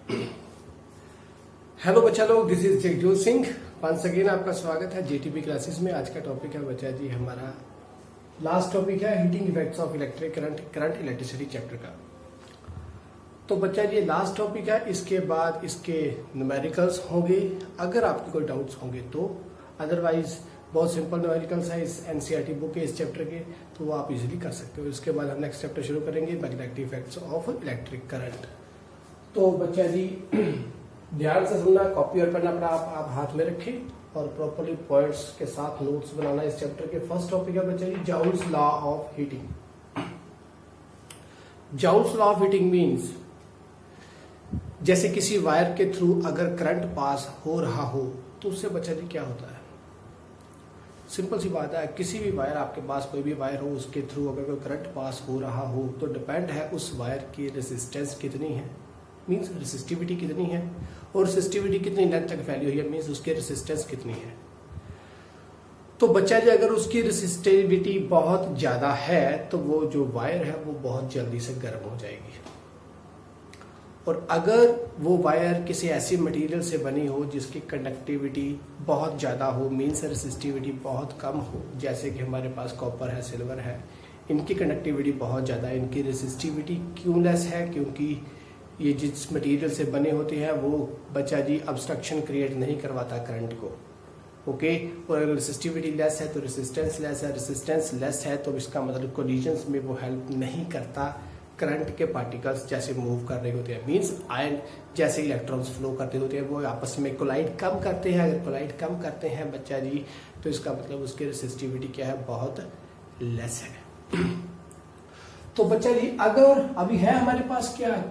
Hello बच्चा लोग, this is Jagjot Singh. Once again आपका स्वागत है जेटीपी क्लासेस में। आज का टॉपिक है बच्चा जी हमारा लास्ट टॉपिक है heating effects of electric current electricity chapter का। तो बच्चा जी लास्ट टॉपिक है, इसके बाद इसके न्यूमेरिकल्स होंगे अगर आपके कोई डाउट्स होंगे तो। अदरवाइज बहुत सिंपल न्यूमेरिकल्स है इस एनसीईआरटी बुक के इस चैप्टर के, तो वो आप इजीली कर सकते हो। इसके बाद हम नेक्स्ट चैप्टर शुरू करेंगे magnetic effects of electric current. तो बच्चा जी ध्यान से सुनना, कॉपी और पेन अपना आप हाथ में रखें और प्रॉपर्ली पॉइंट्स के साथ नोट्स बनाना। इस चैप्टर के फर्स्ट टॉपिक है बच्चा जी Joule's law of heating. Joule's law of heating means जैसे किसी वायर के थ्रू अगर करंट पास हो रहा हो तो उससे बच्चा जी क्या होता है। सिंपल सी बात है, किसी भी वायर, आपके पास कोई भी वायर हो, उसके थ्रू अगर कोई करंट पास हो रहा हो तो डिपेंड है उस वायर की रेजिस्टेंस कितनी है, मींस रेसिस्टिविटी कितनी है, और रेसिस्टिविटी कितनी लेंथ तक फैली हुई है, मींस उसकी रेसिस्टेंस कितनी है। तो बच्चा जी अगर उसकी रेसिस्टिविटी बहुत ज्यादा है तो वो जो वायर है वो बहुत जल्दी से गर्म हो जाएगी। और अगर वो वायर किसी ऐसी मटेरियल से बनी हो जिसकी कंडक्टिविटी बहुत ज्यादा हो, मींस रेसिस्टिविटी बहुत कम हो, जैसे कि हमारे पास कॉपर है, सिल्वर है, इनकी कंडक्टिविटी बहुत ज्यादा है, इनकी रेसिस्टिविटी क्यों लेस है, क्योंकि ये जिस मटेरियल से बने होते हैं वो बच्चा जी ऑब्स्ट्रक्शन क्रिएट नहीं करवाता करंट को। ओके, और अगर रेसिस्टिविटी लेस है तो रेसिस्टेंस लेस है, रेसिस्टेंस लेस है तो इसका मतलब कोलिजन्स में वो हेल्प नहीं करता। करंट के पार्टिकल्स जैसे मूव कर रहे होते हैं, मींस आयन जैसे इलेक्ट्रॉन्स फ्लो करते होते हैं वो आपस में कोलाइड कम करते हैं। अगर कोलाइड कम करते हैं बच्चा जी तो इसका मतलब उसकी रेसिस्टिविटी क्या है, बहुत लेस है। तो बच्चा जी अगर अभी है हमारे पास क्या,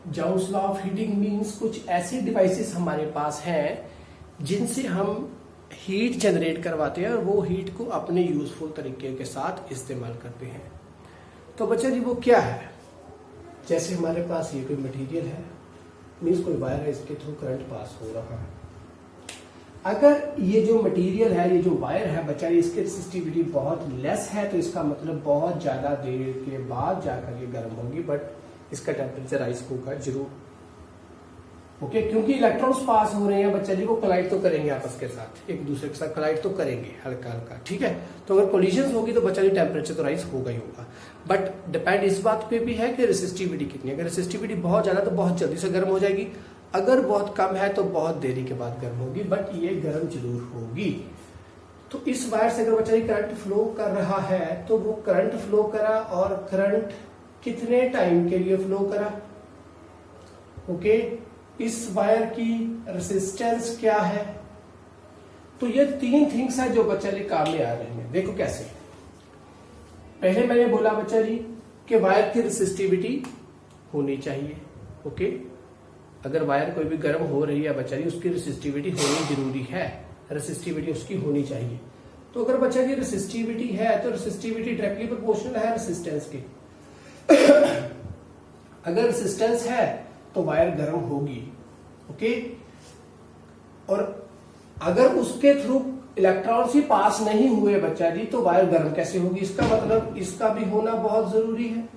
joules law of heating means कुछ ऐसे डिवाइसेस हमारे पास हैं जिनसे हम हीट जनरेट करवाते हैं और वो हीट को अपने यूजफुल तरीके के साथ इस्तेमाल करते हैं। तो बच्चा जी वो क्या है, जैसे हमारे पास ये कोई मटेरियल है, मींस कोई वायर है, इसके थ्रू करंट पास हो रहा है। अगर ये जो मटेरियल है, ये जो वायर है बच्चा, इसकी रेसिस्टिविटी बहुत लेस है तो इसका मतलब बहुत ज्यादा देर के बाद जाकर ये गर्म होगी, बट इसका टेम्परेचर राइज होगा जरूर। ओके, क्योंकि इलेक्ट्रॉन्स पास हो रहे हैं बच्चा जी, वो कोलाइड तो करेंगे आपस के साथ, एक दूसरे के साथ कोलाइड तो करेंगे हल्का हल्का, ठीक है। तो अगर कोलिजन होगी तो बच्चा जी टेम्परेचर तो राइज होगा ही होगा, बट डिपेंड इस बात पे भी है कि रेसिस्टिविटी कितनी है। अगर रेसिस्टिविटी बहुत ज्यादा तो बहुत जल्दी से गर्म हो जाएगी, अगर बहुत कम है तो बहुत देरी के बाद गर्म होगी, बट ये गर्म जरूर होगी। तो इस वायर से अगर बच्चा जी करंट फ्लो कर रहा है तो वो करंट फ्लो करा, और करंट कितने टाइम के लिए फ्लो करा। ओके, इस वायर की रेसिस्टेंस क्या है। तो ये तीन थिंग्स है जो बच्चा जी काम में आ रहे हैं। देखो कैसे, पहले मैंने बोला बच्चा जी कि वायर की रेसिस्टिविटी होनी चाहिए। ओके, अगर वायर कोई भी गर्म हो रही है बच्चा जी उसकी रेसिस्टिविटी होनी जरूरी है, रेसिस्टिविटी उसकी होनी चाहिए। तो अगर बच्चा जी रेसिस्टिविटी है तो रेसिस्टिविटी डायरेक्टली प्रोपोर्शनल है रेसिस्टेंस के। अगर रेसिस्टेंस है तो वायर गर्म होगी। ओके, और अगर उसके थ्रू इलेक्ट्रॉन्स ही पास नहीं हुए बच्चा जी तो वायर गर्म कैसे होगी। इसका मतलब इसका भी होना बहुत जरूरी है।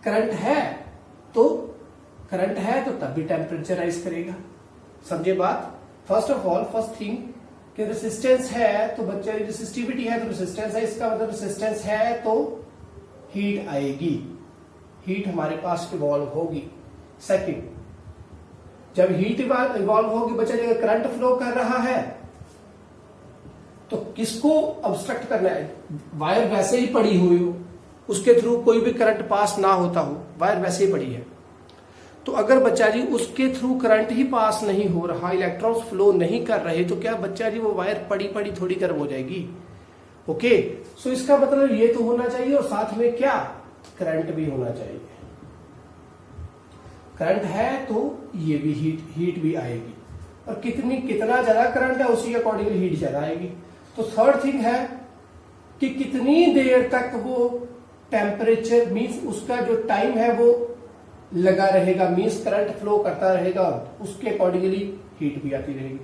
करंट है तो तब भी टेम्परेचर राइज करेगा। समझे बात। First of all, first thing कि रेसिस्टेंस है तो बच्चा रेसिस्टिविटी है तो रेसिस्टेंस है, इसका मतलब रेसिस्टेंस है तो हीट आएगी, हीट हमारे पास इवॉल्व होगी। सेकंड, जब हीट इवॉल्व होगी बच्चा, अगर करंट फ्लो कर रहा है तो किसको ऑब्स्ट्रक्ट करना है। वायर वैसे ही पड़ी हुई हो, उसके थ्रू कोई भी करंट पास ना होता हो, वायर वैसे ही पड़ी है, तो अगर बच्चा जी उसके थ्रू करंट ही पास नहीं हो रहा, इलेक्ट्रॉन्स फ्लो नहीं कर रहे, तो क्या बच्चा जी वो वायर पड़ी पड़ी थोड़ी गर्म हो जाएगी। ओके, सो इसका मतलब ये तो होना चाहिए, और साथ में क्या, करंट भी होना चाहिए। करंट है तो ये भी हीट भी आएगी, और कितना ज्यादा करंट है उसी के अकॉर्डिंगली हीट ज्यादा आएगी। तो थर्ड थिंग है कि कितनी देर तक वो टेम्परेचर, मींस उसका जो टाइम है वो लगा रहेगा, मींस करंट फ्लो करता रहेगा, उसके अकॉर्डिंगली हीट भी आती रहेगी।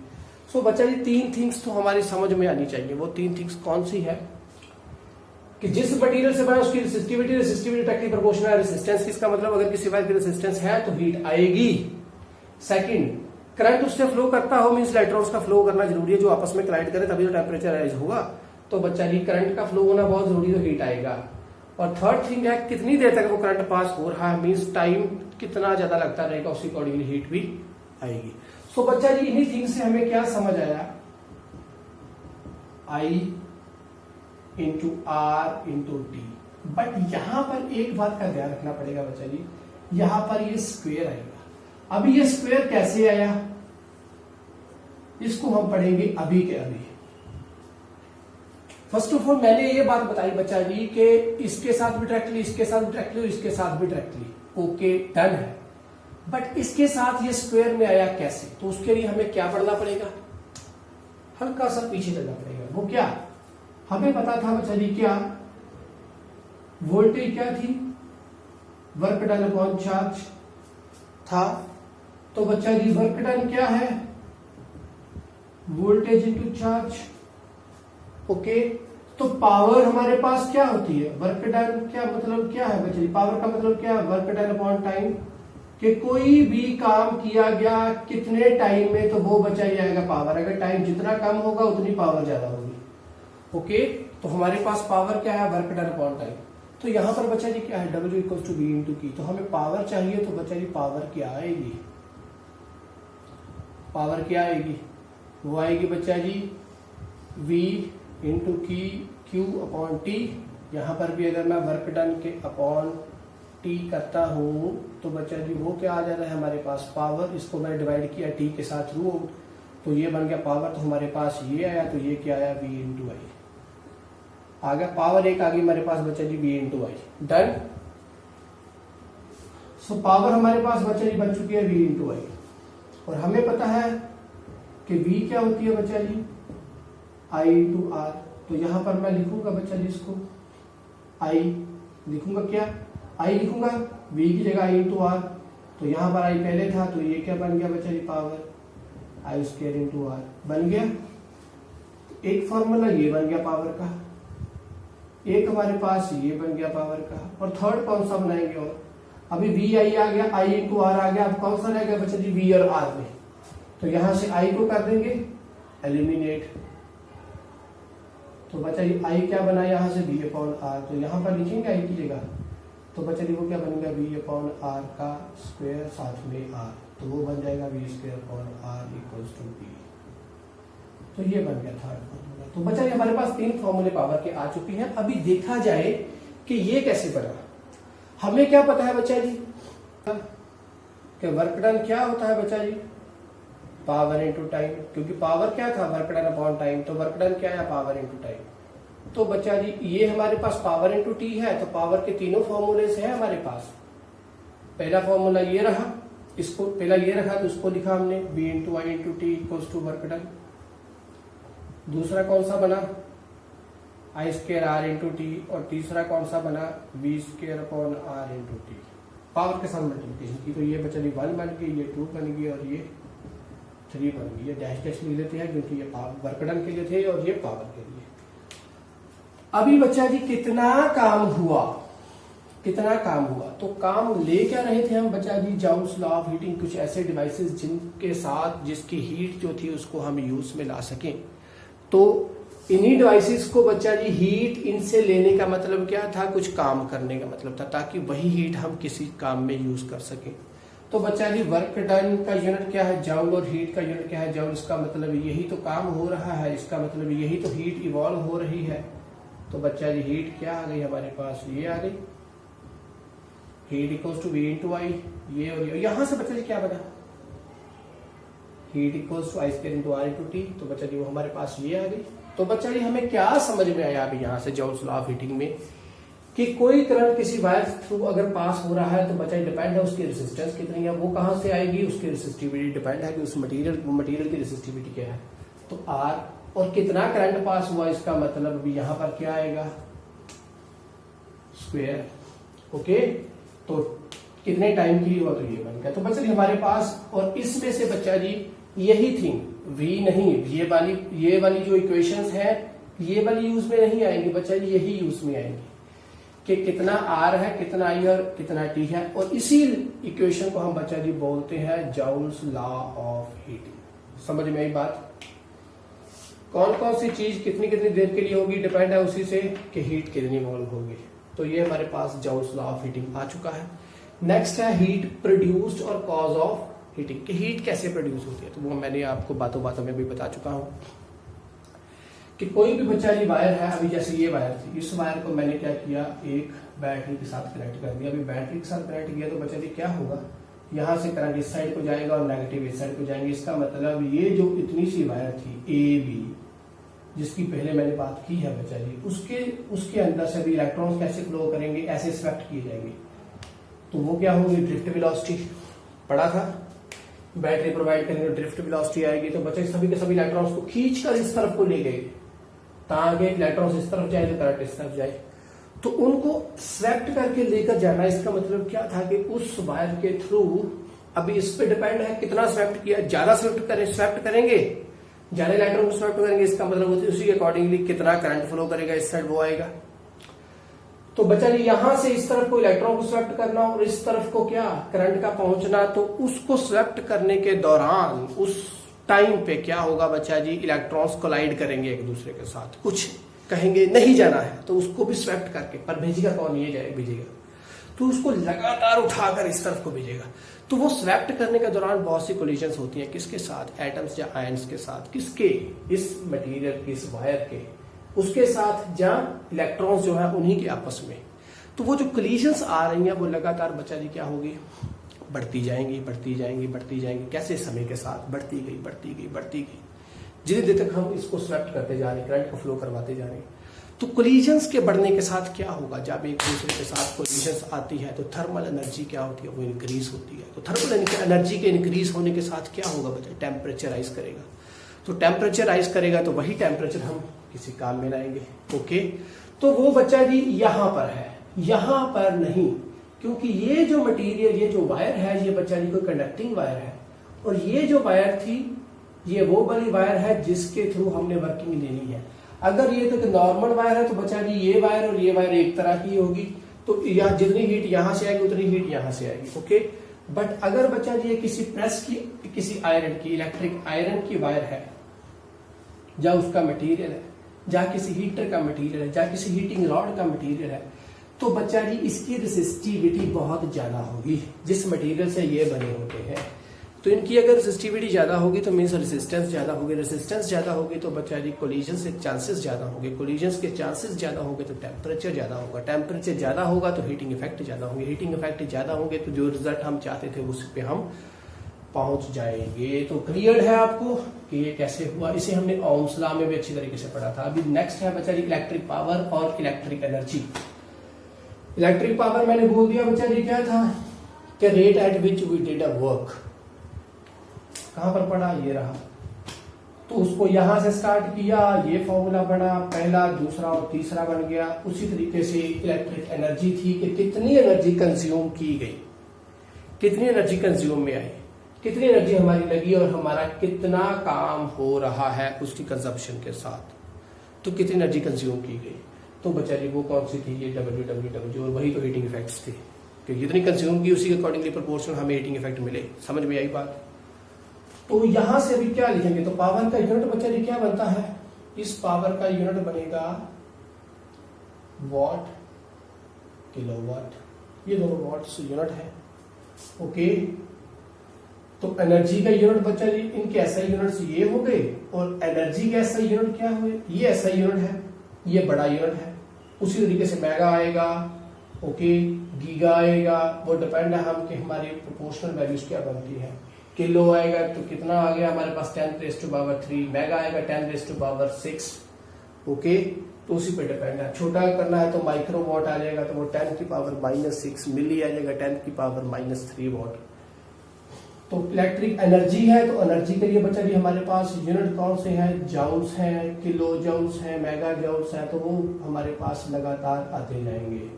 सो बच्चा जी तीन थिंग्स तो हमारी समझ में आनी चाहिए। वो तीन थिंग्स कौन सी है कि जिस मटेरियल से बना उसकी रेसिस्टिविटी डायरेक्टली प्रोपोर्शनल है रेजिस्टेंस। इसका मतलब अगर किसी वायर की रेजिस्टेंस है तो हीट आएगी, सेकंड, करंट उससे फ्लो करता हो, मींस इलेक्ट्रॉन्स का फ्लो करना जरूरी है, जो आपस में कलाइड करे तभी तो टेम्परेचर राइज होगा। तो बच्चा जी करंट का फ्लो होना बहुत जरूरी, तो हीट आएगा। और थर्ड थिंग है कितनी देर तक वो करंट पास हो रहा है, मींस टाइम कितना ज्यादा लगता रहेगा, उसी अकॉर्डिंगली हीट भी आएगी। सो बच्चा जी इन्हीं थिंग से हमें क्या समझ आया, I into R into T. But यहां पर एक बात का ध्यान रखना पड़ेगा बच्चा जी, यहां पर ये स्क्वायर आएगा। अभी ये स्क्वायर कैसे आया, इसको हम पढ़ेंगे अभी के अभी। फर्स्ट ऑफ ऑल मैंने ये बात बताई बच्चा जी कि इसके साथ भी डायरेक्टली, इसके साथ भी डायरेक्टली, इसके साथ भी डायरेक्टली, ओके डन है। बट इसके साथ ये स्क्वायर में आया कैसे, तो उसके लिए हमें क्या पढ़ना पड़ेगा, हल्का सा पीछे चलना पड़ेगा। वो क्या, हमें पता था बच्चा जी क्या, वोल्टेज क्या थी, वर्क डन अपॉन चार्ज था। तो बच्चा जी वर्क डन क्या है, वोल्टेज इंटू चार्ज, ओके। तो पावर हमारे पास क्या होती है, वर्क डन क्या मतलब क्या है बच्चा जी, पावर का मतलब क्या है, वर्क डन अपॉन टाइम, कि कोई भी काम किया गया कितने टाइम में, तो वो बचा ही आएगा पावर। अगर टाइम जितना कम होगा उतनी पावर ज्यादा होगी, ओके। तो हमारे पास पावर क्या है, वर्क डन अपॉन टाइम। तो यहां पर बच्चा जी क्या है, W equal to B into की। तो हमें पावर चाहिए, तो बच्चा जी पावर क्या आएगी, पावर क्या आएगी, वो आएगी बच्चा जी V इंटू की Q अपॉन टी। यहां पर भी अगर मैं वर्क डन के अपॉन टी करता हूं तो बच्चा जी वो क्या आ जाता है हमारे पास, पावर। इसको मैंने डिवाइड किया टी के साथ थ्रू आउट, तो ये बन गया पावर। तो हमारे पास ये आया, तो ये क्या आया, V इंटू आई आ गया। पावर एक आ गई हमारे पास बच्चा जी V इंटू आई, डन। सो पावर हमारे पास बच्चा जी बन चुकी है V इंटू आई। और हमें पता है कि V क्या होती है बच्चा जी, I इंटू आर। तो यहां पर मैं लिखूंगा बच्चा जी इसको I लिखूंगा, क्या I लिखूंगा, V की जगह I इंटू आर। तो यहां पर I पहले था, तो ये क्या बन गया बच्चा जी, power I square into R बन गया। एक फॉर्मूला ये बन गया पावर का, एक हमारे पास ये बन गया पावर का। और थर्ड कौन सा बनाएंगे, और अभी V I आ गया, I इंटू आर आ गया। अब कौन सा रहेगा बच्चा जी, V और R में। तो यहां से I को कर देंगे एलिमिनेट, तो बच्चा जी I क्या बना यहां से, V अपॉन आर। तो यहां पर लिखेंगे I की जगह, तो बच्चा जी वो क्या बनेगा, V अपॉन आर का स्क्वायर साथ में R, तो वो बन जाएगा V square upon R equals to P। तो ये बन गया थर्ड फॉर्मूला। तो बच्चा जी हमारे पास 3 फॉर्मूले पावर के आ चुकी हैं। अभी देखा जाए कि ये कैसे बना। हमें क्या पता है बच्चा जी कि वर्क डन क्या होता है बच्चा जी, पावर इंटू टाइम। क्योंकि पावर क्या था, वर्क डन अपॉन टाइम, तो वर्क डन क्या है, पावर इंटू टाइम। तो बच्चा जी ये हमारे पास पावर इंटू टी है, तो पावर के तीनों फॉर्मूले से है हमारे पास। पहला फॉर्मूला ये रहा, इसको पहला ये रखा तो उसको लिखा हमने V into I into T equals to work done. दूसरा कौन सा बना, I square R into T. और तीसरा कौन सा बना, V square upon R into T, power के साथ मल्टीप्लिकेशन की। तो ये बच्चा जी 1 बन गई, ये 2 बन गई और ये 3 बन गई। ये डैश डैश लिख लेते हैं क्योंकि ये वर्क डन के लिए थे और ये पावर के लिए। अभी बच्चा जी कितना काम हुआ, कितना काम हुआ, तो काम ले क्या रहे थे हम बच्चा जी, जाउल्स लॉ ऑफ हीटिंग, कुछ ऐसे डिवाइसेस जिनके साथ जिसकी हीट जो थी उसको हम यूज में ला सकें। तो इन्हीं डिवाइसेस को बच्चा जी हीट इनसे लेने का मतलब क्या था, कुछ काम करने का मतलब था, ताकि वही हीट हम किसी काम में यूज कर सकें। तो बच्चा जी वर्क डन का यूनिट क्या है, जाउल, और हीट का यूनिट क्या है, जाउल। इसका मतलब यही तो काम हो रहा है, इसका मतलब यही तो हीट इवॉल्व हो रही है। तो बच्चा जी हीट क्या आ गई हमारे पास, ये आ गई, heat equals to V into I. ये और ये, यहां से बच्चा जी क्या बना, heat equals to I square into R into T. तो बच्चा जी वो हमारे पास ये आ गई। तो बच्चा जी हमें क्या समझ में आया अभी यहां से जाउल्स लॉ ऑफ हीटिंग में, कि कोई करंट किसी वायर थ्रू अगर पास हो रहा है तो बच्चा डिपेंड है उसकी रेजिस्टेंस कितनी है, वो कहां से आएगी, उसकी रेसिस्टिविटी डिपेंड है कि उस मटेरियल की रेसिस्टिविटी क्या है। तो R, और कितना करंट पास हुआ, इसका मतलब भी यहां पर क्या आएगा, स्क्वायर, ओके। तो कितने टाइम के लिए हुआ, तो ये बन गया। तो बच्चा जी हमारे पास, और इसमें से बच्चा जी यही थी, V नहीं, ये वाली जो इक्वेशंस है ये वाली यूज में नहीं आएंगी बच्चा जी, यही यूज में आएंगी। कि कितना आर है, कितना आई और कितना टी है, और इसी इक्वेशन को हम बच्चा जी बोलते हैं जॉल्स लॉ ऑफ हीटिंग। समझ में आई बात? कौन कौन सी चीज कितनी कितनी देर के लिए होगी, डिपेंड है उसी से कि हीट कितनी मोल होगी। तो ये हमारे पास जॉल्स लॉ ऑफ हीटिंग आ चुका है। नेक्स्ट है हीट प्रोड्यूस्ड और कॉज ऑफ हीटिंग, कि हीट कैसे प्रोड्यूस होती है। तो वो मैंने आपको बातों बातों में भी बता चुका हूं कि कोई भी बच्चा जी वायर है, अभी जैसे ये वायर थी, इस वायर को मैंने क्या किया, एक बैटरी के साथ कनेक्ट कर दिया। अभी बैटरी के साथ कनेक्ट किया तो बच्चा जी क्या होगा, यहां से करंट इस साइड को जाएगा और नेगेटिव इस साइड को जाएंगे। इसका मतलब ये जो इतनी सी वायर थी ए बी, जिसकी पहले मैंने बात की है बच्चा जी, उसके अंदर से भी इलेक्ट्रॉन्स कैसे फ्लो करेंगे, ऐसे स्वेप्ट किए जाएंगे। तो वो क्या होगी, ड्रिफ्ट वेलोसिटी पढ़ा था, बैटरी प्रोवाइड करेंगे ड्रिफ्ट वेलोसिटी आएगी। तो बच्चे सभी के सभी इलेक्ट्रॉन्स को खींचकर इस तरफ को ले गए, ताकि इलेक्ट्रॉन्स इस तरफ जाए तो करंट इस तरफ जाए। तो उनको स्वेप्ट करके लेकर जाना, इसका मतलब क्या था कि उस वायर के थ्रू, अभी इस पे डिपेंड है कितना स्वेप्ट किया, ज्यादा स्वेप्ट करेंगे, ज्यादा इलेक्ट्रॉन को स्वेप्ट करेंगे, इसका मतलब उसी के अकॉर्डिंगली कितना करंट फ्लो करेगा, इस साइड वो आएगा। तो बच्चा जी यहां से इस तरफ को इलेक्ट्रॉन को स्वेप्ट करना और इस तरफ को क्या करंट का पहुंचना, तो उसको स्वेप्ट करने के दौरान उस टाइम पे क्या होगा बच्चा जी, इलेक्ट्रॉन्स कोलाइड करेंगे एक दूसरे के साथ, कुछ कहेंगे नहीं जाना है तो उसको भी स्वेप्ट करके, पर भेजेगा कौन, ये जाए भेजेगा, तो उसको लगातार उठाकर इस तरफ को भेजेगा। तो वो स्वेप्ट करने के दौरान बहुत सी कोलिजन्स होती हैं, किसके साथ, एटम्स या आयंस के साथ, किसके, इस मटेरियल के, इस वायर के, उसके साथ जहां इलेक्ट्रॉन्स जो है उन्हीं के आपस में। तो वो जो कोलिजन्स आ रही हैं वो लगातार बच्चा जी क्या होगी, बढ़ती जाएंगी बढ़ती जाएंगी बढ़ती जाएंगी, कैसे, समय के साथ बढ़ती गई बढ़ती गई बढ़ती गई, जितनी देर तक हम इसको स्वेप्ट करते जा रहे हैं, करंट को फ्लो करवाते जा रहे हैं। तो कोलिजन्स के बढ़ने के साथ क्या होगा, जब एक दूसरे के साथ कोलिजन्स आती है तो थर्मल एनर्जी क्या होती है, वो इंक्रीज होती है। तो थर्मल एनर्जी के इंक्रीज होने के साथ क्या होगा बच्चा, टेम्परेचर राइज करेगा। तो टेम्परेचर राइज करेगा तो वही टेम्परेचर हम किसी काम में लाएंगे। ओके, तो वो बच्चा जी यहां पर है, यहां पर नहीं, क्योंकि ये जो मटेरियल, ये जो वायर है, ये बच्चा जी कोई कंडक्टिंग वायर है, और ये जो वायर थी ये वो वाली वायर है जिसके थ्रू हमने वर्किंग लेनी है। अगर ये तो नॉर्मल वायर है तो बच्चा जी ये वायर और ये वायर एक तरह की होगी, तो जितनी हीट यहां से आएगी उतनी हीट यहां से आएगी। ओके, बट अगर बच्चा जी ये किसी प्रेस की, किसी आयरन की, इलेक्ट्रिक आयरन की वायर है, या उसका मटेरियल है, या किसी हीटर का मटेरियल है, या किसी हीटिंग रॉड का मटेरियल है, तो बच्चा जी इसकी रेसिस्टिविटी बहुत ज्यादा होगी। जिस मटेरियल से ये बने होते हैं तो इनकी अगर रेसिस्टिविटी ज्यादा होगी तो मीन्स रेजिस्टेंस ज्यादा होगी, रेजिस्टेंस ज्यादा होगी तो बच्चा जी कोलिजन के चांसेस ज्यादा होंगे, कोलिजन के चांसेस ज्यादा होंगे तो टेम्परेचर ज्यादा होगा, टेम्परेचर ज्यादा होगा तो हीटिंग इफेक्ट ज्यादा होंगे, हीटिंग इफेक्ट ज्यादा होंगे तो जो रिजल्ट हम चाहते थे उस पे हम पहुंच जाएंगे। तो क्लियर है आपको कि ये कैसे हुआ, इसे हमने ओम्स लॉ में भी अच्छी तरीके से पढ़ा था। अभी नेक्स्ट है बच्चा जी इलेक्ट्रिक पावर और इलेक्ट्रिक एनर्जी। इलेक्ट्रिक पावर मैंने बोल दिया बच्चा जी क्या था, कि rate at which we did a work, कहां पर पढ़ा, ये रहा। तो उसको यहां से स्टार्ट किया, ये फॉर्मूला बना, पहला, दूसरा और तीसरा बन गया। उसी तरीके से इलेक्ट्रिक एनर्जी थी कि कितनी एनर्जी कंज्यूम की गई, कितनी एनर्जी कंज्यूम में आई, कितनी एनर्जी हमारी लगी और हमारा कितना काम हो रहा है उसकी कंजप्शन के साथ, तो कितनी एनर्जी कंज्यूम की गई। तो बच्चा जी वो कौन सी थी, ये डब्ल्यू, और वही तो हीटिंग इफेक्ट्स थे कि जितनी कंज्यूम की उसी के अकॉर्डिंगली प्रोपोर्शनल हमें हीटिंग इफेक्ट मिले। समझ में आई बात? तो यहां से अभी क्या लिखेंगे, तो पावर का यूनिट बच्चा जी क्या बनता है, इस पावर का यूनिट बनेगा वॉट, किलोवाट, ये दोनों वॉट्स यूनिट है। ओके, तो एनर्जी का यूनिट बच्चा जी इनके एसआई यूनिट्स ये हो गए, और एनर्जी के एसआई यूनिट क्या हुए, ये एसआई यूनिट है, ये बड़ा यूनिट है। उसी तरीके से मेगा आएगा, ओके, गीगा आएगा, वो डिपेंड है हम कि हमारी प्रोपोर्शनल वैल्यूज क्या बनती है। किलो आएगा तो कितना आ गया हमारे पास 10⁻3, मेगा आएगा 10⁻6। ओके, तो उसी पे डिपेंड है। छोटा करना है तो माइक्रोवाट आ जाएगा, तो वो 10⁻⁻6, मिली आ जाएगा 10⁻³ वॉट। तो इलेक्ट्रिक एनर्जी है, तो एनर्जी के लिए बच्चा जी हमारे पास यूनिट कौन से हैं, जाउल्स हैं, किलो जाउल्स हैं, मेगा जाउल्स हैं, तो वो हमारे पास लगातार आते जाएंगे।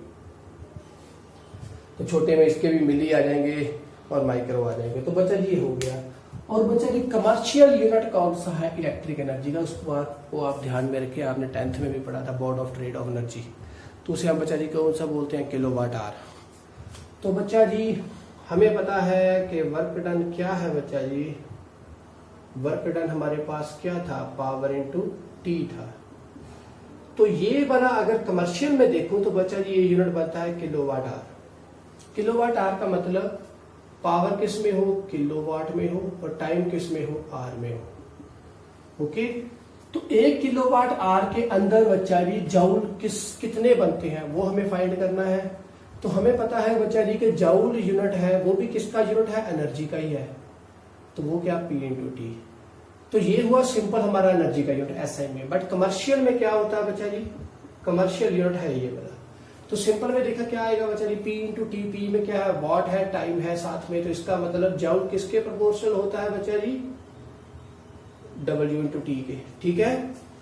तो छोटे में इसके भी मिली आ जाएंगे और माइक्रो आ जाएंगे। तो बच्चा जी हो गया। और बच्चा जी कमर्शियल यूनिट कौन सा है इलेक्ट्रिक एनर्जी का, उसको आप ध्यान में रखिए, आपने 10th में भी पढ़ा था, board of trade off energy. तो उसे हम बच्चा जी कौन सा बोलते हैं, किलोवाट आवर। तो बच्चा जी हमें पता है कि वर्क डन क्या है बच्चा जी, वर्क डन हमारे पास क्या था, पावर इनटू टी था। तो ये बना, अगर कमर्शियल में देखूं तो बच्चा जी ये यूनिट बनता है किलोवाट आवर। किलोवाट आवर का मतलब पावर किस में हो, किलोवाट में हो, और टाइम किस में हो, आर में हो। ओके, तो 1 किलोवाट आवर के अंदर बच्चा जी जूल कितने बनते हैं वो हमें फाइंड करना है। तो हमें पता है बच्चा जी कि जूल यूनिट है वो भी किसका यूनिट है, एनर्जी का ही है। तो वो क्या, P इंटू टी। तो ये हुआ सिंपल हमारा एनर्जी का यूनिट एसआई में। बट कमर्शियल में क्या होता है बच्चा जी, कमर्शियल यूनिट है ये वाला। तो सिंपल में देखा क्या आएगा बच्चा जी, P इंटू टी। पी में क्या है, वॉट है, टाइम है साथ में। तो इसका मतलब जूल किसके प्रोपोर्शनल होता है बच्चा जी, W इंटू टी के। ठीक है,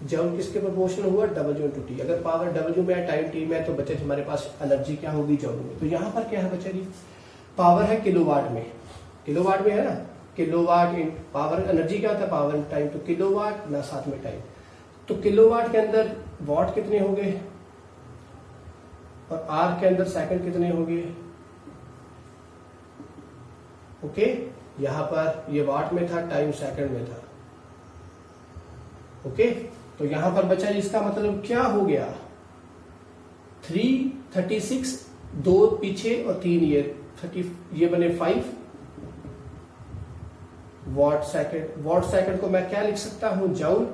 जूल किसके प्रोपोर्शनल हुआ, W इंटू टी। अगर पावर W में है, टाइम T में है, तो बच्चे हमारे पास एनर्जी क्या होगी, जूल में। तो यहाँ पर क्या है बच्चा जी, पावर है किलोवाट में, किलोवाट में है ना, किलोवाट इन पावर, एनर्जी क्या होता है, पावर इन टाइम। तो किलोवाट ना साथ में टाइम। तो किलोवाट के अंदर वॉट कितने हो गए, और आर के अंदर सेकंड कितने हो गए। ओके, यहां पर ये वाट में था, टाइम सेकंड में था। ओके, तो यहां पर बच्चा जी इसका मतलब क्या हो गया, 336, 2 पीछे और 3 ये 30, ये बने 5 वॉट सेकंड। वॉट सेकंड को मैं क्या लिख सकता हूं, जूल।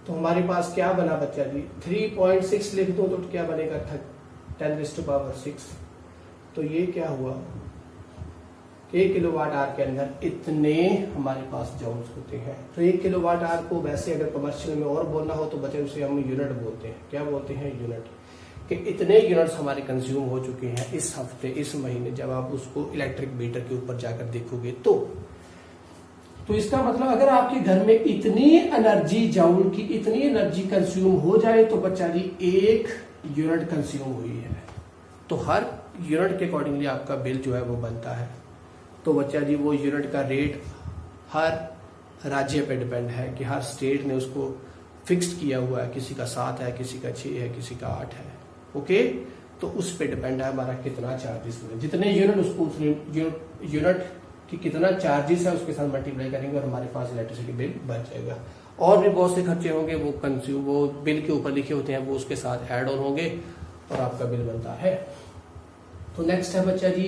तो हमारे पास क्या बना बच्चा जी, 3.6 लिख दो तो क्या बनेगा, 10⁻6। तो ये क्या हुआ, 1 किलोवाट आवर के अंदर इतने हमारे पास जूल्स होते हैं। तो 1 किलोवाट आवर को वैसे अगर कमर्शियल में और बोलना हो तो बच्चे उसे हम यूनिट बोलते हैं। क्या बोलते हैं, यूनिट। कि इतने यूनिट्स हमारे कंज्यूम हो चुके हैं इस हफ्ते, इस महीने। जब आप उसको इलेक्ट्रिक मीटर के ऊपर जाकर देखोगे तो इसका मतलब अगर आपके घर में इतनी एनर्जी, जूल की इतनी एनर्जी कंज्यूम हो जाए तो बच्चा जी 1 यूनिट कंज्यूम हुई है। तो हर यूनिट के अकॉर्डिंगली आपका बिल जो है वो बनता है। तो बच्चा जी वो यूनिट का रेट हर राज्य पे डिपेंड है कि हर स्टेट ने उसको फिक्स्ड किया हुआ है, किसी का 7 है, किसी का 6 है, किसी का 8 है। ओके, तो उस पे डिपेंड है हमारा कितना चार्जेस हुए, जितने यूनिट उसको यूनिट की कितना चार्जेस है उसके साथ मल्टीप्लाई करेंगे और हमारे पास इलेक्ट्रिसिटी बिल बच जाएगा। और भी बहुत से खर्चे होंगे वो बिल के ऊपर लिखे होते हैं, वो उसके साथ ऐड ऑन होंगे और आपका बिल बनता है। तो नेक्स्ट है बच्चा जी,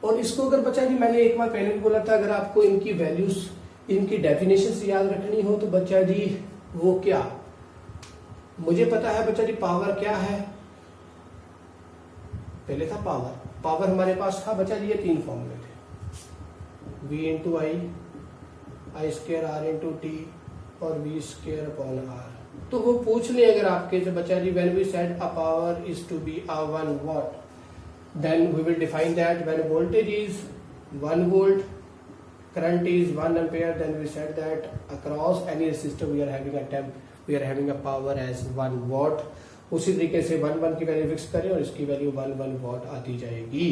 और इसको अगर बच्चा जी मैंने एक बार पहले भी बोला था, अगर आपको इनकी वैल्यूज, इनकी डेफिनेशन याद रखनी हो तो बच्चा जी वो क्या, मुझे पता है बच्चा जी पावर क्या है, पहले था पावर हमारे पास था बच्चा जी, ये 3 फॉर्मूले थे, V into I square R into T और V स्क्र अपॉन R। तो वो पूछ ले अगर आपके से बच्चा जी, when we said a power is to be a 1 watt, then we will define that when voltage is 1 volt, current is 1 ampere, then we said that across any resistor we are having a power as 1 watt। उसी तरीके से 1 की value fix करें और इसकी value 1 watt आती जाएगी।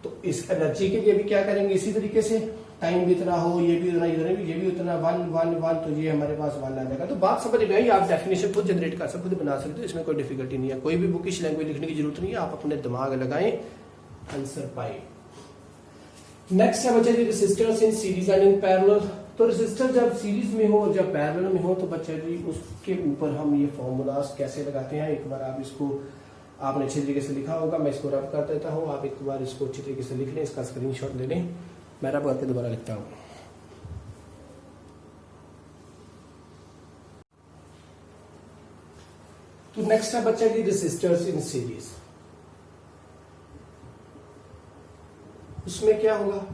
तो इस एनर्जी के लिए भी क्या करेंगे, इसी तरीके से टाइम भी इतना हो, ये भी उतना, ये भी उतना, 1 तो ये हमारे पास 1 आ जाएगा। तो बात समझ में आई, आप डेफिनेशन खुद जनरेट कर सकते, खुद बना सकते हो, इसमें कोई डिफिकल्टी नहीं है, कोई भी बुकिश लैंग्वेज लिखने की जरूरत नहीं है, आप अपने दिमाग लगाएं, आंसर पाए। नेक्स्ट है बच्चा जी resistors in series and in parallel. तो रेसिस्टर जब सीरीज में हो और जब पैरेलल में हो तो बच्चा जी उसके ऊपर हम ये फॉर्मूलाज कैसे लगाते हैं, एक बार आप इसको, आपने अच्छी तरीके से लिखा होगा, मैं इसको रब कर देता हूँ, आप एक बार इसको अच्छी तरीके से लिख लें, इसका स्क्रीनशॉट ले लें, मैं रब करके दोबारा लिखता हूँ। तो नेक्स्ट है बच्चा जी रेसिस्टर्स इन सीरीज। उसमें क्या होगा,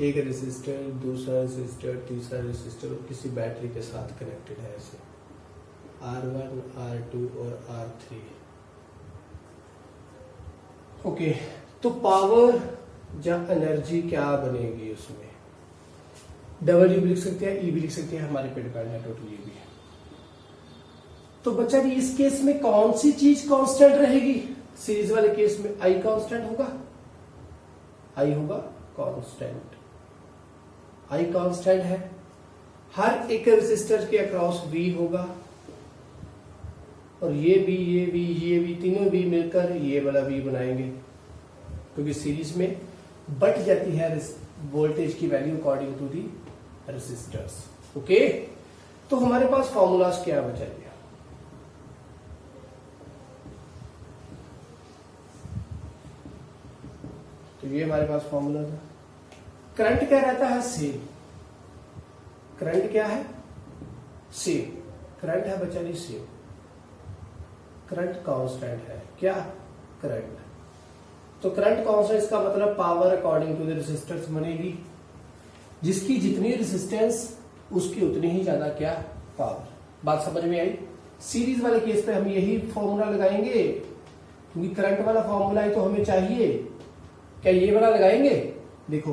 एक रेसिस्टर, दूसरा रेसिस्टर, तीसरा रेसिस्टर किसी बैटरी के साथ कनेक्टेड है, ऐसे R1, R2 और R3। ओके, तो पावर या एनर्जी क्या बनेगी उसमें, W भी लिख सकते हैं, E भी लिख सकते हैं, हमारे पे डिपेंड है टोटली भी। तो बच्चा जी इस केस में कौन सी चीज कांस्टेंट रहेगी, सीरीज वाले केस में I कांस्टेंट होगा, I होगा कांस्टेंट, I कांस्टेंट है। हर एक रेसिस्टर के अक्रॉस V होगा, और ये भी तीनों भी मिलकर ये वाला भी बनाएंगे, क्योंकि सीरीज में बट जाती है वोल्टेज की value according to the resistors. Okay, तो हमारे पास फॉर्मूलाज क्या बचा दिया? तो ये हमारे पास फॉर्मूला था। करंट क्या रहता है? सेम। करंट क्या है? सेम। करंट है बच्चा जी सेम। करंट कांस्टेंट है। क्या? करंट। तो करंट कांस्टेंट इसका मतलब power according to the resistance बनेगी। जिसकी जितनी रेसिस्टेंस उसकी उतनी ही ज्यादा क्या? पावर। बात समझ में आई? सीरीज वाले केस पे हम यही फॉर्मूला लगाएंगे, क्योंकि करंट वाला फॉर्मूला ही तो हमें चाहिए। क्या ये वाला लगाएंगे? देखो,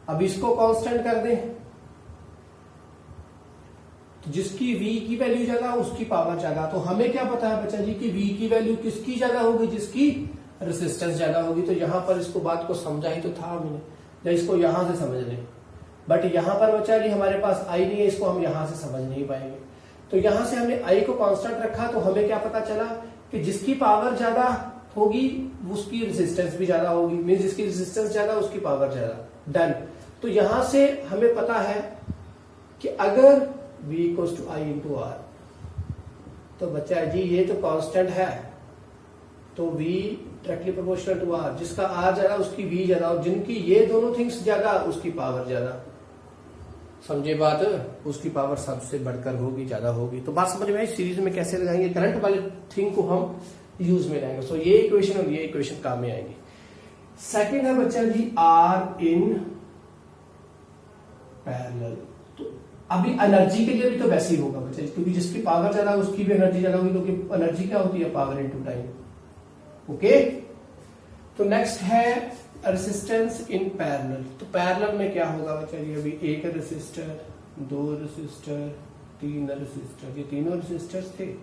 अब इसको कांस्टेंट कर दें तो जिसकी V की वैल्यू ज्यादा उसकी पावर ज्यादा। तो हमें क्या पता है बच्चा जी कि V की वैल्यू किसकी ज्यादा होगी? जिसकी रेसिस्टेंस ज्यादा होगी। तो यहां पर इसको बात को समझा ही तो था हमने, या इसको यहां से समझ लें। बट यहां पर बच्चा जी हमारे पास I नहीं है, इसको हम यहां से समझ नहीं पाएंगे। तो यहां से हमने I को कांस्टेंट रखा, तो हमें क्या पता चला कि जिसकी पावर ज्यादा होगी उसकी रेसिस्टेंस भी ज्यादा होगी। मीन जिसकी रेसिस्टेंस ज्यादा उसकी पावर ज्यादा। डन। तो यहां से हमें पता है कि अगर V equals to I into R, तो बच्चा जी ये तो कांस्टेंट है, तो V directly proportional to R। जिसका R ज्यादा उसकी V ज्यादा, और जिनकी ये दोनों थिंग्स ज्यादा उसकी पावर ज्यादा। समझे बात? उसकी पावर सबसे बढ़कर होगी, ज्यादा होगी। तो बात समझ में आई? सीरीज में कैसे लगाएंगे? करंट वाले थिंग को हम यूज में लाएंगे। सो ये इक्वेशन और ये इक्वेशन काम में आएंगी। सेकंड है बच्चा जी R इन पैरेलल। तो अभी एनर्जी के लिए भी तो वैसे ही होगा बच्चा, क्योंकि जिसकी पावर ज्यादा उसकी भी एनर्जी ज्यादा होगी, क्योंकि एनर्जी क्या होती है? Power into time. ओके, तो नेक्स्ट है रेसिस्टेंस इन पैरेलल। तो पैरेलल में क्या होगा बच्चा जी? अभी एक रेसिस्टर, दो रेसिस्टर, तीन रेसिस्टर, ये तीनों रेसिस्टर्स थे।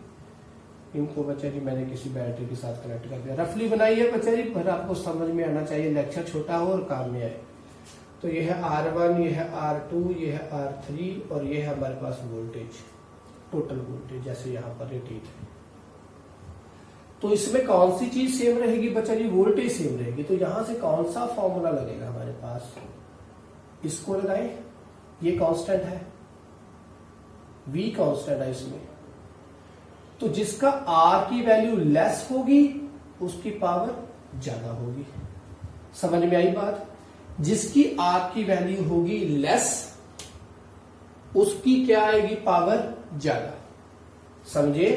इनको बच्चा जी मैंने किसी बैटरी के साथ कनेक्ट कर दिया। रफली बनाई है बच्चा जी, पर आपको समझ में आना चाहिए, लेक्चर छोटा हो और काम में आए। तो ये है R1, ये है R2, ये है R3, और ये है हमारे पास वोल्टेज, टोटल वोल्टेज, जैसे यहां पर रेटेड है। तो इसमें कौन सी चीज सेम रहेगी बच्चा जी? वोल्टेज सेम रहेगी। तो यहां से कौन सा फॉर्मूला लगेगा हमारे पास? इसको लगाएं। ये कांस्टेंट है, V कांस्टेंट है इसमें। तो जिसका R की वैल्यू लेस होगी उसकी पावर ज्यादा होगी। समझ में आई बात? जिसकी R की वैल्यू होगी लेस उसकी क्या आएगी? पावर ज्यादा। समझे?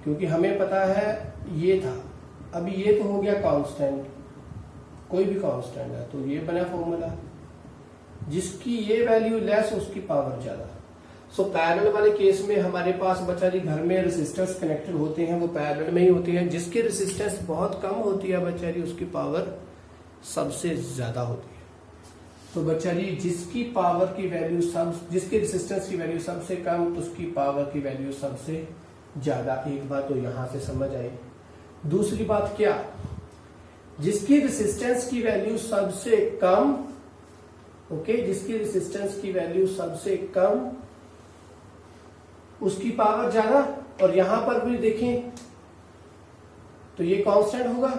क्योंकि हमें पता है ये था, अभी ये तो हो गया कांस्टेंट, कोई भी कांस्टेंट है तो ये बना फॉर्मूला। जिसकी ये वैल्यू लेस उसकी पावर ज्यादा। सो पैरेलल वाले केस में हमारे पास बच्चा जी घर में रेसिस्टर्स कनेक्टेड होते हैं, वो पैरेलल में ही होते हैं। जिसकी रेसिस्टेंस बहुत कम होती है बच्चा जी उसकी पावर सबसे ज्यादा होती है। तो बच्चा जी जिसकी पावर की वैल्यू जिसकी रेसिस्टेंस की वैल्यू सबसे कम उसकी पावर की वैल्यू सबसे ज्यादा। एक बात तो यहां से समझ आई। दूसरी बात क्या? जिसकी रेसिस्टेंस की वैल्यू सबसे कम, ओके, जिसकी रेसिस्टेंस की वैल्यू सबसे कम उसकी पावर ज्यादा। और यहां पर भी देखें तो ये कांस्टेंट होगा,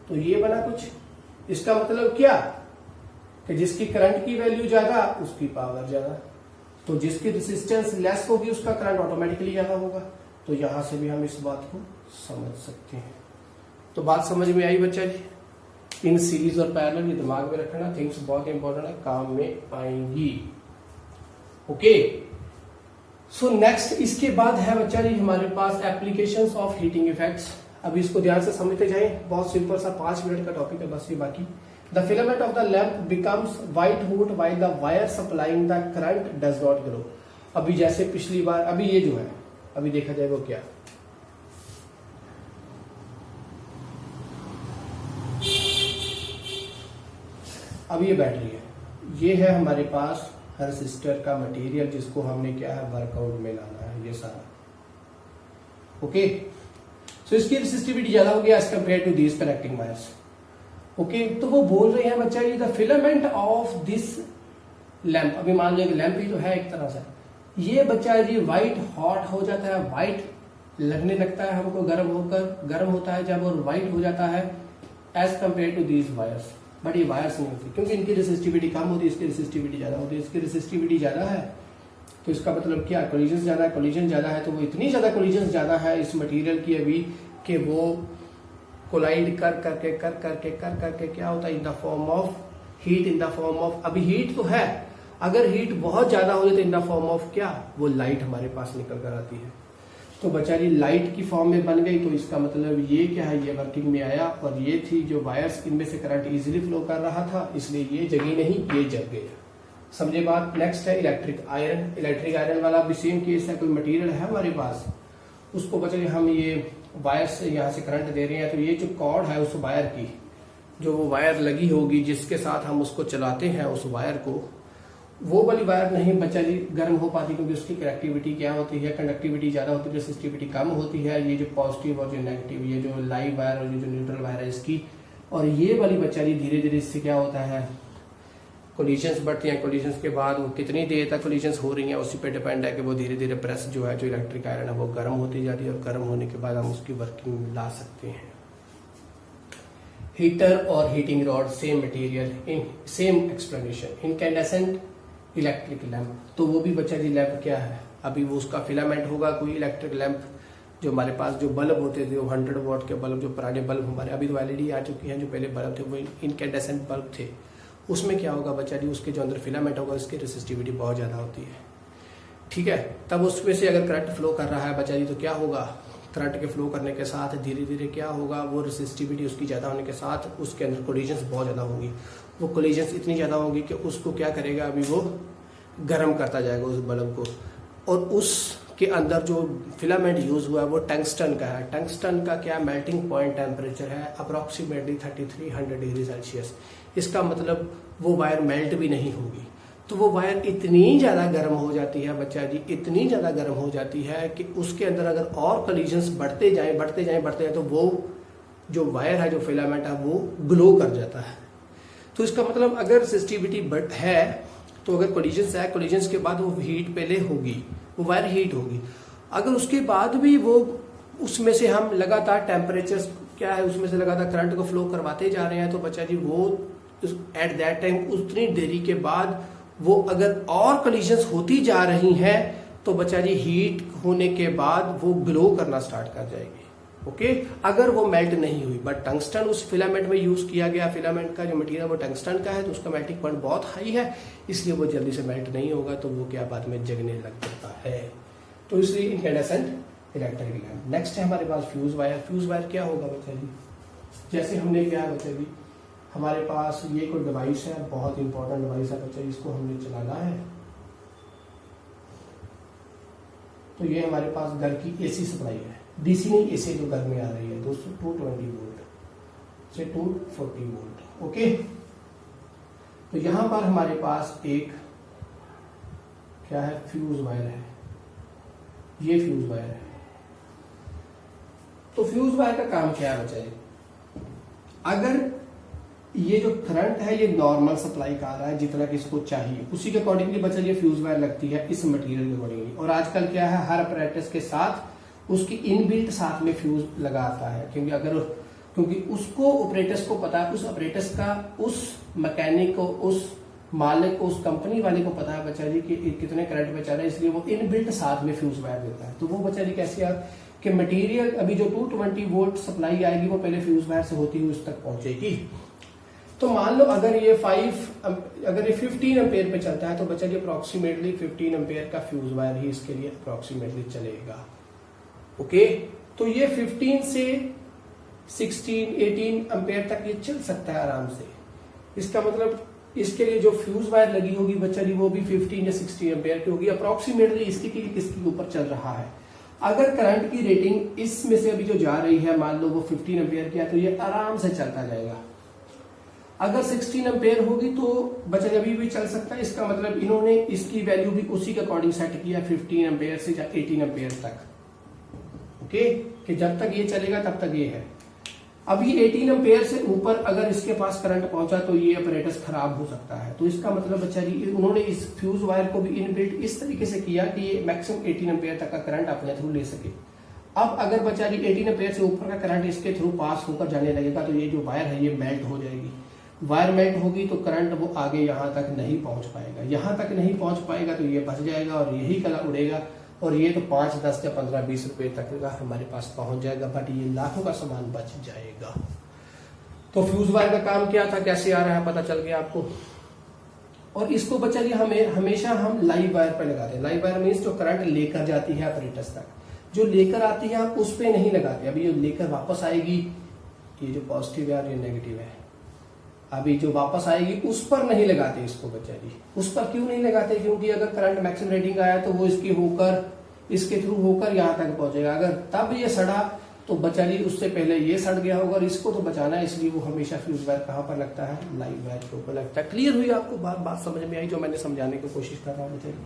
तो ये बना कुछ। इसका मतलब क्या कि जिसकी करंट की वैल्यू ज्यादा उसकी पावर ज्यादा। तो जिसकी रेसिस्टेंस लेस होगी उसका करंट ऑटोमेटिकली ज्यादा होगा। तो यहां से भी हम इस बात को समझ सकते हैं। तो बात समझ में आई बच्चा जी? इन सीरीज और पैरेलल ये दिमाग में रखना, थिंग्स बहुत इंपॉर्टेंट है, काम में आएंगी। ओके, सो नेक्स्ट इसके बाद है बच्चा जी हमारे पास एप्लीकेशंस ऑफ हीटिंग इफेक्ट्स। अब इसको ध्यान से समझते जाएं, बहुत सिंपल सा 5 मिनट का टॉपिक है बस ये। बाकी the filament of the lamp becomes white hot while the wire supplying the current does not grow. अभी जैसे पिछली बार, अभी ये जो है अभी देखा जाए वो क्या, अब ये बैटरी है, ये है हमारे पास रेसिस्टर का मटेरियल जिसको हमने क्या है वर्कआउट में लाना है, ये सारा। ओके, सो इसकी रेसिस्टिविटी ज्यादा हो गया as compared to these connecting wires. Okay, तो वो बोल रहे हैं बच्चा जी the filament of this lamp. अभी मान लीजिए लैंप ही तो है एक तरह से, ये बच्चा जी व्हाइट हॉट हो जाता है, व्हाइट लगने लगता है हमको, गर्म होता है जब, और व्हाइट हो जाता है as compare to these wires. But ये वायर्स नहीं होती, क्योंकि इनकी रेसिस्टिविटी कम होती है, इसकी रेसिस्टिविटी ज्यादा होती है। इसकी रेसिस्टिविटी ज्यादा है तो इसका मतलब क्या, कोलिजन ज्यादा है, कोलिजन ज्यादा है तो वो इतनी ज्यादा कोलिजन ज्यादा है इस मटेरियल की अभी कि वो कोलाइड कर करके क्या होता है, इन the form of heat, in the form of, अभी हीट तो है, अगर हीट बहुत ज्यादा हो जाए तो इन द फॉर्म ऑफ क्या, वो लाइट हमारे पास निकल कर आती है। तो बेचारी लाइट की फॉर्म में बन गई, तो इसका मतलब ये क्या है, ये वर्किंग में आया, और ये थी जो वायर्स, इनमें से करंट इजीली फ्लो कर रहा था, इसलिए ये जगी नहीं, ये जग गया। समझे बात। नेक्स्ट है इलेक्ट्रिक आयरन। इलेक्ट्रिक आयरन वाला भी सेम केस है, कोई मटेरियल है हमारे पास, उसको बेचारी हम ये वायर से यहाँ से करंट दे रहे हैं, तो ये जो कॉर्ड है उस वायर की, जो वो वायर लगी होगी जिसके साथ हम उसको चलाते हैं उस वायर को, वो वाली वायर नहीं बेचारी गर्म हो पाती, क्योंकि उसकी कनेक्टिविटी क्या होती है, कंडक्टिविटी ज्यादा होती है, रेसिस्टिविटी कम होती है। ये जो पॉजिटिव और जो नेगेटिव, ये जो लाइव वायर और ये जो न्यूट्रल वायर है इसकी, और ये वाली बेचारी धीरे धीरे इससे क्या होता है, कोलिजन्स बढ़ती हैं। कोलिजन्स के बाद वो कितनी देर तक कोलिजन्स हो रही हैं उसी पे डिपेंड है कि वो धीरे धीरे प्रेस जो है, जो इलेक्ट्रिक आयरन है वो गर्म होती जाती है, और गर्म होने के बाद हम उसकी वर्किंग में ला सकते हैं। हीटर और heating rod same material, in same explanation. Incandescent electric lamp, तो वो भी बेचारी लैंप क्या है, अभी वो उसका फिलामेंट होगा कोई इलेक्ट्रिक लैंप। जो हमारे पास जो बल्ब होते थे वो 100 वॉट के बल्ब, जो पुराने बल्ब हमारे, अभी तो एलईडी आ चुकी हैं, जो पहले बल्ब थे वो इनकैंडेसेंट बल्ब थे। उसमें क्या होगा बेचारी, उसके जो अंदर फिलामेंट होगा उसकी रेसिस्टिविटी बहुत ज्यादा होती है, ठीक है। तब उसमें से अगर करंट फ्लो कर रहा है बेचारी, तो क्या होगा, करंट के फ्लो करने के साथ धीरे धीरे क्या होगा, वो रेसिस्टिविटी उसकी ज्यादा होने के साथ उसके अंदर कोलिजन्स बहुत ज्यादा होंगी। वो कोलिजन्स इतनी ज्यादा होंगी कि उसको क्या करेगा, अभी वो गर्म करता जाएगा उस बल्ब को, और उसके अंदर जो फिलामेंट यूज हुआ है वो टंगस्टन का है। टंगस्टन का क्या मेल्टिंग पॉइंट टेम्परेचर है, अप्रोक्सीमेटली 3300 डिग्री सेल्सियस। इसका मतलब वो वायर मेल्ट भी नहीं होगी, तो वो वायर इतनी ज्यादा गर्म हो जाती है बच्चा जी, इतनी ज्यादा गर्म हो जाती है कि उसके अंदर अगर और कोलिजन्स बढ़ते जाए तो वो जो वायर है, जो फिलामेंट है, वो ग्लो कर जाता है। तो इसका मतलब अगर रेसिस्टिविटी है, तो अगर कोलिजन्स है, कोलिजन्स के बाद वो हीट पहले होगी, वो वायर हीट होगी। अगर उसके बाद भी वो उसमें से हम लगातार टेम्परेचर क्या है, उसमें से लगातार करंट को फ्लो करवाते जा रहे हैं, तो बच्चा जी वो एट दैट टाइम उतनी देरी के बाद वो अगर और कोलिजन्स होती जा रही हैं, तो बच्चा जी हीट होने के बाद वो ग्लो करना स्टार्ट कर जाएगी। ओके, अगर वो मेल्ट नहीं हुई, बट टंगस्टन उस फिलामेंट में यूज किया गया, फिलामेंट का जो मटेरियल वो टंगस्टन का है, तो उसका मेल्टिंग पॉइंट बहुत हाई है, इसलिए वो जल्दी से मेल्ट नहीं होगा, तो वो क्या बाद में जगने लग जाता है। तो इसलिए इनकैंडेसेंट इलेक्ट्रिक लैंप। नेक्स्ट है हमारे पास फ्यूज वायर। फ्यूज वायर क्या होगा बच्चा जी, जैसे हमने क्या है बच्चा जी, हमारे पास ये कोई डिवाइस है, बहुत इंपॉर्टेंट डिवाइस है बच्चा, इसको हमने चलाना है। तो ये हमारे पास घर की एसी सप्लाई है, डीसी नहीं, एसी जो घर में आ रही है 220 वोल्ट से 240 वोल्ट। ओके, तो यहां पर हमारे पास एक क्या है, फ्यूज वायर है, ये फ्यूज वायर है। तो फ्यूज वायर का काम क्या है बच्चा जी, अगर ये जो करंट है ये नॉर्मल सप्लाई का आ रहा है जितना कि इसको चाहिए, उसी के अकॉर्डिंगली बच्चा ये फ्यूज वायर लगती है इस मटेरियल के अकॉर्डिंगली। और आजकल क्या है, हर अपरेटस के साथ उसकी इनबिल्ट साथ में फ्यूज लगा आता है, क्योंकि उसको ऑपरेटर्स को पता है, उस ऑपरेटर्स का, उस मैकेनिक को, उस मालिक को, उस कंपनी वाले को पता है बच्चा जी कि कितने करंट में चल रहा है, इसलिए वो इनबिल्ट साथ में फ्यूज वायर देता है। तो वो बच्चा जी कैसे यार कि मटेरियल अभी जो 220 वोल्ट सप्लाई आएगी वो पहले फ्यूज वायर से होती हुई उस तक पहुंचेगी। तो मान लो अगर ये 15 एम्पेयर पे चलता है, तो बच्चा जी अप्रोक्सीमेटली 15 एम्पेयर का फ्यूज वायर ही इसके लिए अप्रोक्सीमेटली चलेगा। ओके, तो ये 15 से 16, 18 एम्पेयर तक ये चल सकता है आराम से। इसका मतलब इसके लिए जो फ्यूज वायर लगी होगी बच्चा जी वो भी 15 या 16 एम्पेयर की होगी अप्रोक्सीमेटली, इसके ऊपर चल रहा है। अगर करंट की रेटिंग इसमें से अभी जो जा रही है, मान लो वो 15 एम्पेयर की है, तो ये आराम से चलता जाएगा। अगर 16 एम्पेयर होगी तो बच्चा अभी भी चल सकता है। इसका मतलब इन्होंने इसकी वैल्यू भी उसी के अकॉर्डिंग सेट किया, 15 एम्पेयर से 18 एम्पेयर तक। ओके, कि जब तक ये चलेगा तब तक ये है। अब ये 18 एम्पेयर से ऊपर अगर इसके पास करंट पहुंचा तो ये अपरेटस खराब हो सकता है। तो इसका मतलब बच्चा जी उन्होंने इस फ्यूज वायर को भी इनबिल्ट इस तरीके से किया कि ये मैक्सिमम 18 एम्पेयर तक का करंट अपने थ्रू ले सके। अब अगर बच्चा जी 18 एम्पेयर से ऊपर का करंट इसके थ्रू पास होकर जाने लगेगा तो ये जो वायर है ये मेल्ट हो जाएगी। वायर मेल्ट होगी तो करंट वो आगे यहाँ तक नहीं पहुंच पाएगा, यहाँ तक नहीं पहुंच पाएगा तो ये बच जाएगा और यही कला उड़ेगा और ये तो 5, 10 या 15, 20 रुपए तक का हमारे पास पहुंच जाएगा, बट ये लाखों का सामान बच जाएगा। तो फ्यूज वायर का काम क्या था, कैसे आ रहा है पता चल गया आपको। और इसको बच्चा जी हमेशा हम लाइव वायर पर लगाते हैं। लाइव वायर मीन्स जो करंट लेकर जाती है अपरेटस तक, जो लेकर आती है आप उस पर नहीं लगाते। अभी जो लेकर वापस आएगी, ये जो पॉजिटिव है और ये नेगेटिव है, अभी जो वापस आएगी उस पर नहीं लगाते इसको बच्चा जी। उस पर क्यों नहीं लगाते, क्योंकि अगर करंट मैक्सिमम रेटिंग आया तो वो इसकी होकर इसके थ्रू होकर यहाँ तक पहुंचेगा। अगर तब ये सड़ा तो बच्चा जी उससे पहले ये सड़ गया होगा और इसको तो बचाना है, इसलिए वो हमेशा फ्यूज वायर कहाँ पर लगता है, लाइव वायर के ऊपर लगता है। क्लियर हुई आपको बात समझ में आई जो मैंने समझाने की कोशिश कर रहा हूँ बच्चा जी।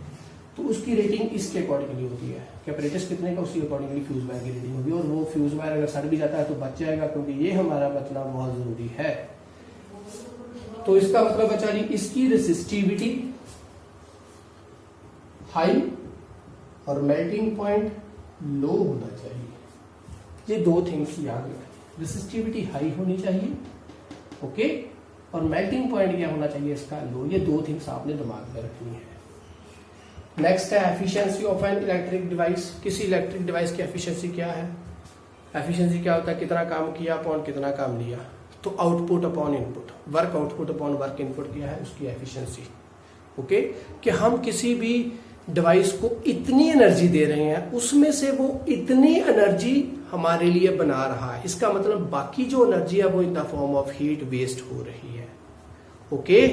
तो उसकी रेटिंग इसके अकॉर्डिंगली होती है कि अपरेटस कितने का, उसके अकॉर्डिंगली फ्यूज वायर की रेटिंग होगी। और वो फ्यूज वायर अगर सड़ भी जाता है तो बच जाएगा, क्योंकि ये हमारा बचना बहुत जरूरी है। तो इसका मतलब बच्चा जी इसकी रेसिस्टिविटी हाई और मेल्टिंग पॉइंट लो होना चाहिए। ये 2 थिंग्स याद रखें, रेसिस्टिविटी हाई होनी चाहिए, ओके, और मेल्टिंग पॉइंट क्या होना चाहिए इसका, लो। ये 2 थिंग्स आपने दिमाग में रखनी है। नेक्स्ट है efficiency of an electric device. किसी इलेक्ट्रिक डिवाइस की एफिशिएंसी क्या है, एफिशिएंसी क्या होता है, कितना काम किया अपॉन कितना काम लिया। तो output upon input, work output upon work input क्या है, उसकी एफिशिएंसी। ओके, कि हम किसी भी डिवाइस को इतनी एनर्जी दे रहे हैं, उसमें से वो इतनी एनर्जी हमारे लिए बना रहा है। इसका मतलब बाकी जो एनर्जी है वो in the form of heat waste हो रही है। ओके,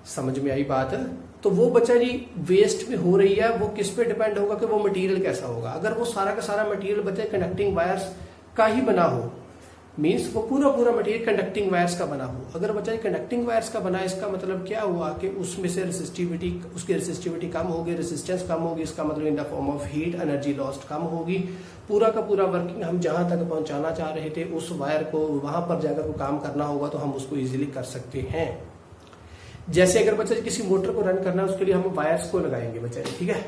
समझ में आई बात। तो वो बच्चा जी वेस्ट में हो रही है, वो किस पे डिपेंड होगा कि वो मटेरियल कैसा होगा। अगर वो सारा का सारा मटेरियल बच्चे कंडक्टिंग वायर्स का ही बना हो, मीन्स वो पूरा मटेरियल कंडक्टिंग वायर्स का बना हो। अगर बच्चा कंडक्टिंग वायर्स का बना, इसका मतलब क्या हुआ कि उसमें से रेसिस्टिविटी, उसकी रेसिस्टिविटी कम होगी, रेसिस्टेंस कम होगी। इसका मतलब in the form of heat energy lost कम होगी। पूरा का पूरा वर्किंग हम जहां तक पहुंचाना चाह रहे थे उस वायर को, वहां पर जाकर को काम करना होगा तो हम उसको इजीली कर सकते हैं। जैसे अगर बच्चा किसी मोटर को रन करना है, उसके लिए हम वायर्स को लगाएंगे बच्चा, ठीक है।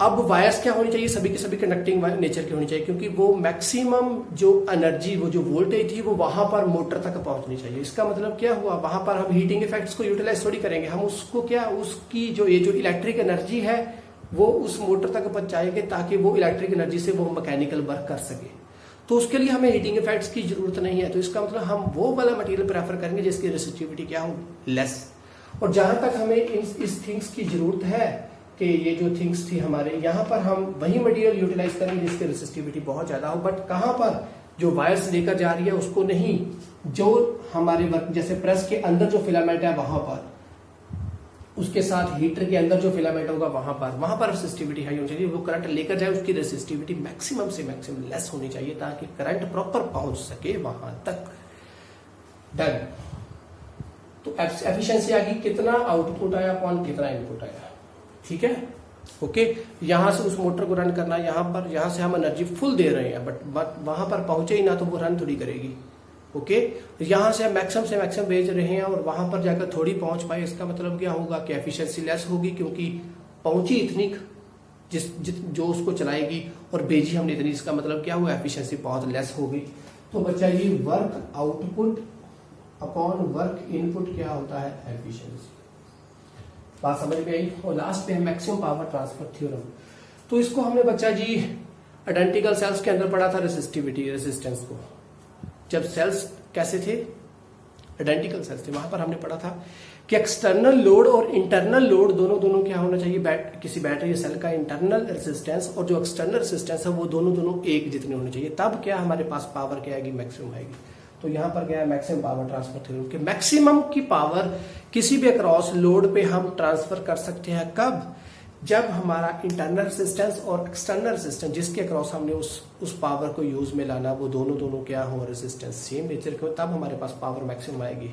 अब वायर्स क्या होनी चाहिए, सभी की सभी कंडक्टिंग नेचर की होनी चाहिए, क्योंकि वो मैक्सिमम जो एनर्जी, वो जो वोल्टेज थी वो वहां पर मोटर तक पहुंचनी चाहिए। इसका मतलब क्या हुआ, वहां पर हम हीटिंग इफेक्ट्स को यूटिलाइज थोड़ी करेंगे, हम उसको क्या, उसकी जो ये जो इलेक्ट्रिक एनर्जी है वो उस मोटर तक पहुंचाएंगे ताकि वो इलेक्ट्रिक एनर्जी से वो मैकेनिकल वर्क कर सके। तो उसके लिए हमें हीटिंग इफेक्ट्स की जरूरत नहीं है। तो इसका मतलब हम वो वाला मटेरियल प्रेफर करेंगे जिसकी रेसिस्टिविटी क्या हो, लेस। और जहां तक हमें इस थिंग्स की जरूरत है कि ये जो थिंग्स थी हमारे, यहाँ पर हम वही मटेरियल यूटिलाइज करेंगे जिसकी रेसिस्टिविटी बहुत ज्यादा हो। बट कहाँ पर, जो वायर्स लेकर जा रही है उसको नहीं, जो हमारे वर्क जैसे प्रेस के अंदर जो फिलामेंट है वहां पर, उसके साथ हीटर के अंदर जो फिलामेंट होगा वहां पर रेसिस्टिविटी हाई होनी चाहिए। वो करंट लेकर जाए उसकी रेसिस्टिविटी मैक्सिमम से मैक्सिमम लेस होनी चाहिए ताकि करंट प्रॉपर पहुंच सके वहां तक। डन। तो एफिशिएंसी आ गई, कितना आउटपुट आया अपॉन कितना इनपुट आया, ठीक है। ओके, यहां से उस मोटर को रन करना, यहां से हम एनर्जी फुल दे रहे हैं, बट वहां पर पहुंचे ही ना तो वो रन थोड़ी करेगी। ओके, यहां से हम मैक्सिमम से मैक्सिमम भेज रहे हैं और वहां पर जाकर थोड़ी पहुंच पाए, इसका मतलब क्या होगा कि एफिशिएंसी लेस होगी, क्योंकि पहुंची इतनी जो उसको चलाएगी और भेजी हमने इतनी, इसका मतलब क्या हुआ, एफिशिएंसी बहुत लेस होगी। तो बच्चा ये work output upon work input क्या होता है, एफिशिएंसी। बात समझ में आई। और लास्ट पे है मैक्सिमम पावर ट्रांसफर थ्योरम। तो इसको हमने बच्चा जी आइडेंटिकल सेल्स के अंदर पढ़ा था, रेसिस्टेंस को। जब सेल्स कैसे थे, आइडेंटिकल सेल्स थे, वहां पर हमने पढ़ा था कि एक्सटर्नल लोड और इंटरनल लोड दोनों क्या होना चाहिए, किसी बैटरी सेल का इंटरनल रेसिस्टेंस और जो एक्सटर्नल रेसिस्टेंस है वो दोनों एक जितने होने चाहिए, तब क्या हमारे पास पावर क्या आएगी, मैक्सिमम आएगी। तो यहां पर क्या है, मैक्सिमम पावर ट्रांसफर थ्योरम के मैक्सिमम की पावर किसी भी अक्रॉस लोड पे हम ट्रांसफर कर सकते हैं। कब, जब हमारा इंटरनल रेसिस्टेंस और एक्सटर्नल रेसिस्टेंस जिसके अक्रॉस हमने उस पावर को यूज में लाना, वो दोनों क्या हो, रेसिस्टेंस सेम नेचर के हो, तब हमारे पास पावर मैक्सिमम आएगी।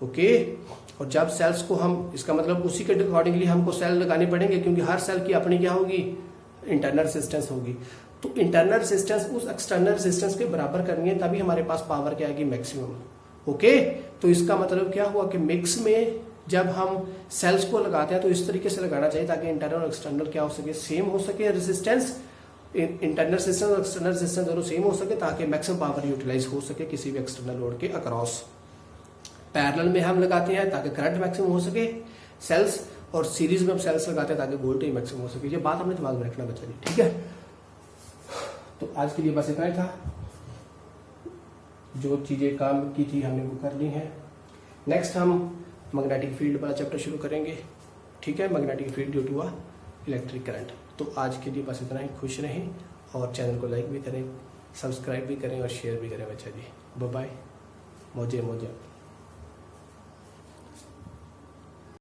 ओके, और जब सेल्स को हम, इसका मतलब उसी के अकॉर्डिंगली हमको सेल लगाने पड़ेंगे, क्योंकि हर सेल की अपनी क्या होगी, इंटरनल रेसिस्टेंस होगी। तो इंटरनल रेजिस्टेंस उस एक्सटर्नल रेजिस्टेंस के बराबर करनी है, तभी हमारे पास पावर क्या आएगी, मैक्सिमम। ओके, तो इसका मतलब क्या हुआ कि मिक्स में जब हम सेल्स को लगाते हैं तो इस तरीके से लगाना चाहिए ताकि इंटरनल और एक्सटर्नल क्या हो सके, सेम हो सके रेजिस्टेंस, इंटरनल रेजिस्टेंस और एक्सटर्नल रेजिस्टेंस दोनों सेम हो सके ताकि मैक्सिमम पावर यूटिलाइज हो सके किसी भी एक्सटर्नल लोड के अक्रॉस। पैरेलल में हम लगाते हैं ताकि करंट मैक्सिमम हो सके सेल्स, और सीरीज में हम सेल्स लगाते हैं ताकि वोल्टेज मैक्सिमम हो सके। ये बात हमने दिमाग में रखना बच्चा जी, ठीक है। तो आज के लिए बस इतना ही था, जो चीजें काम की थी हमने वो कर ली हैं। नेक्स्ट हम मैग्नेटिक फील्ड वाला चैप्टर शुरू करेंगे, ठीक है, magnetic field due to a electric current. तो आज के लिए बस इतना ही, खुश रहें और चैनल को लाइक भी करें, सब्सक्राइब भी करें और शेयर भी करें बच्चा जी। बाय बाय, मौजे मौजे।